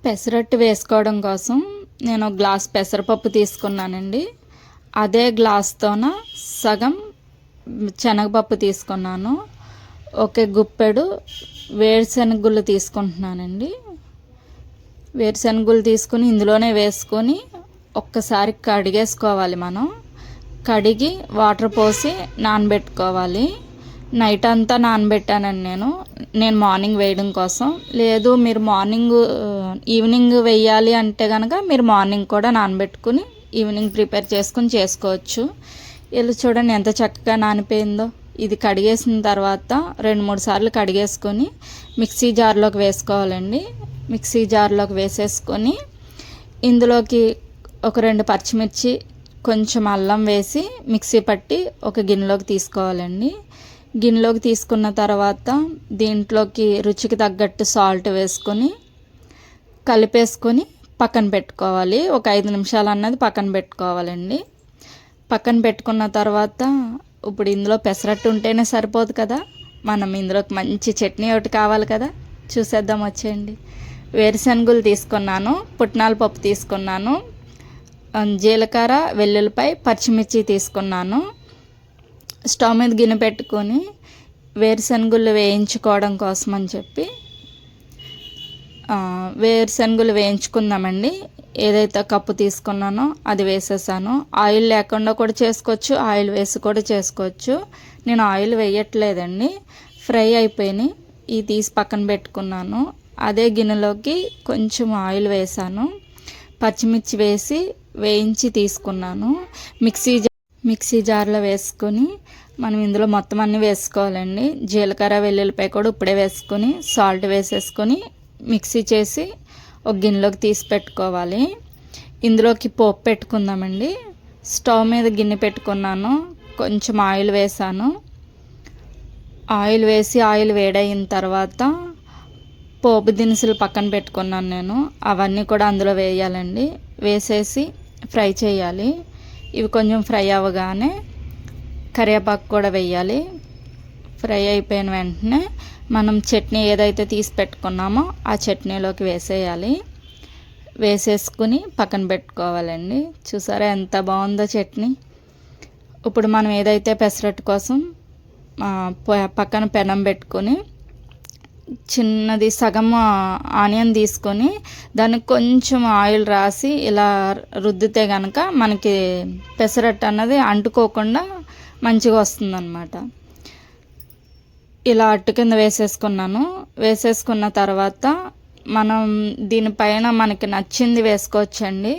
పెసరట్టు వేసుకోవడం కోసం నేను గ్లాస్ పెసరపప్పు తీసుకున్నానండి. అదే గ్లాస్తోన సగం శనగపప్పు తీసుకున్నాను. ఒక గుప్పెడు వేరుశనగుళ్ళు తీసుకుంటున్నానండి. వేరుశనగుళ్ళు తీసుకుని ఇందులోనే వేసుకొని ఒక్కసారి కడిగేసుకోవాలి. మనం కడిగి వాటర్ పోసి నానబెట్టుకోవాలి. నైట్ అంతా నానబెట్టానండి నేను మార్నింగ్ వేయడం కోసం. లేదు మీరు ఈవినింగ్ వేయాలి అంటే కనుక మీరు మార్నింగ్ కూడా నానబెట్టుకుని ఈవినింగ్ ప్రిపేర్ చేసుకుని చేసుకోవచ్చు. ఇలా చూడండి ఎంత చక్కగా నానిపోయిందో. ఇది కడిగేసిన తర్వాత 2-3 సార్లు కడిగేసుకొని మిక్సీ జార్లోకి వేసుకోవాలండి. మిక్సీ జార్లోకి వేసేసుకొని ఇందులోకి ఒక 2 పచ్చిమిర్చి, కొంచెం అల్లం వేసి మిక్సీ పట్టి ఒక గిన్నెలోకి తీసుకోవాలండి. గిన్నెలోకి తీసుకున్న తర్వాత దీంట్లోకి రుచికి తగ్గట్టు సాల్ట్ వేసుకొని కలిపేసుకొని పక్కన పెట్టుకోవాలి. ఒక 5 నిమిషాలు అన్నది పక్కన పెట్టుకోవాలండి. పక్కన పెట్టుకున్న తర్వాత ఇప్పుడు ఇందులో పెసరట్టు ఉంటేనే సరిపోదు కదా, మనం ఇందులోకి మంచి చట్నీ ఒకటి కావాలి కదా. చూసేద్దాం వచ్చేయండి. వేరుశనగులు తీసుకున్నాను, పుట్నాల పప్పు తీసుకున్నాను, జీలకర్ర, వెల్లుల్లిపాయ, పచ్చిమిర్చి తీసుకున్నాను. స్టవ్ మీద గిన్నె పెట్టుకొని వేరుశనగుళ్ళు వేయించుకోవడం కోసం అని చెప్పి వేరుశనగులు వేయించుకుందామండి. ఏదైతే కప్పు తీసుకున్నానో అది వేసేసాను. ఆయిల్ లేకుండా కూడా చేసుకోవచ్చు, ఆయిల్ వేసి కూడా చేసుకోవచ్చు. నేను ఆయిల్ వేయట్లేదండి, ఫ్రై అయిపోయినాయి. ఇది తీసి పక్కన పెట్టుకున్నాను. అదే గిన్నెలోకి కొంచెం ఆయిల్ వేసాను, పచ్చిమిర్చి వేసి వేయించి తీసుకున్నాను. మిక్సీ జార్లో వేసుకొని మనం ఇందులో మొత్తం అన్నీ వేసుకోవాలండి. జీలకర్ర, వెల్లుల్లిపాయ కూడా ఇప్పుడే వేసుకొని సాల్ట్ వేసేసుకొని మిక్సీ చేసి ఒక గిన్నెలోకి తీసి పెట్టుకోవాలి. ఇందులోకి పోపు పెట్టుకుందామండి. స్టవ్ మీద గిన్నె పెట్టుకున్నాను, కొంచెం ఆయిల్ వేసాను. ఆయిల్ వేసి ఆయిల్ వేడయిన తర్వాత పోపు దినుసులు పక్కన పెట్టుకున్నాను నేను. అవన్నీ కూడా అందులో వేయాలండి. వేసేసి ఫ్రై చేయాలి. ఇవి కొంచెం ఫ్రై అవ్వగానే కరివేపాకు కూడా వేయాలి. ఫ్రై అయిపోయిన వెంటనే మనం చట్నీ ఏదైతే తీసి పెట్టుకున్నామో ఆ చట్నీలోకి వేసేయాలి. వేసేసుకుని పక్కన పెట్టుకోవాలండి. చూసారా ఎంత బాగుందో చట్నీ. ఇప్పుడు మనం ఏదైతే పెసరట్టు కోసం పక్కన పెనం పెట్టుకొని చిన్నది సగం ఆనియన్ తీసుకొని దానికి కొంచెం ఆయిల్ రాసి ఇలా రుద్దితే కనుక మనకి పెసరట్టు అన్నది అంటుకోకుండా మంచిగా వస్తుందన్నమాట. ఇలా అట్టు కింద వేసేసుకున్నాను. వేసేసుకున్న తర్వాత మనం దీనిపైన మనకి నచ్చింది వేసుకోవచ్చండి.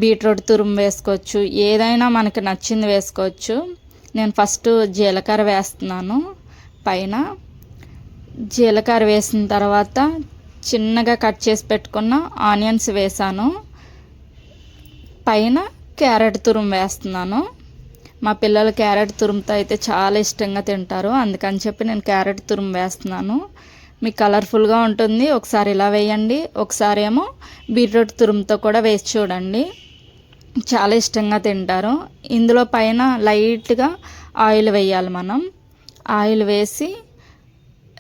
బీట్రూట్ తురుము వేసుకోవచ్చు, ఏదైనా మనకి నచ్చింది వేసుకోవచ్చు. నేను ఫస్ట్ జీలకర్ర వేస్తున్నాను. పైన జీలకర్ర వేసిన తర్వాత చిన్నగా కట్ చేసి పెట్టుకున్న ఆనియన్స్ వేసాను. పైన క్యారెట్ తురుము వేస్తున్నాను. మా పిల్లలు క్యారెట్ తురుముతో అయితే చాలా ఇష్టంగా తింటారు, అందుకని చెప్పి నేను క్యారెట్ తురుము వేస్తున్నాను. మీకు కలర్ఫుల్గా ఉంటుంది. ఒకసారి ఇలా వేయండి, ఒకసారి ఏమో బీట్రూట్ తురుముతో కూడా వేసి చూడండి, చాలా ఇష్టంగా తింటారు. ఇందులో పైన లైట్గా ఆయిల్ వేయాలి. మనం ఆయిల్ వేసి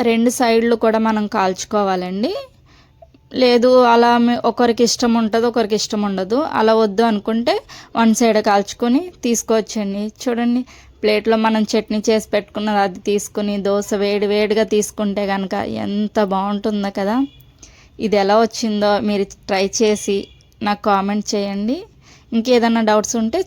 2 సైడ్లు కూడా మనం కాల్చుకోవాలండి. లేదు అలా ఒకరికి ఇష్టం ఉంటుంది, ఒకరికి ఇష్టం ఉండదు. అలా వద్దు అనుకుంటే 1 సైడ్ కాల్చుకొని తీసుకోవచ్చండి. చూడండి, ప్లేట్లో మనం చట్నీ చేసి పెట్టుకున్నది అది తీసుకుని దోశ వేడిగా తీసుకుంటే కనుక ఎంత బాగుంటుందో కదా. ఇది ఎలా వచ్చిందో మీరు ట్రై చేసి నాకు కామెంట్ చేయండి. ఇంకేదైనా డౌట్స్ ఉంటే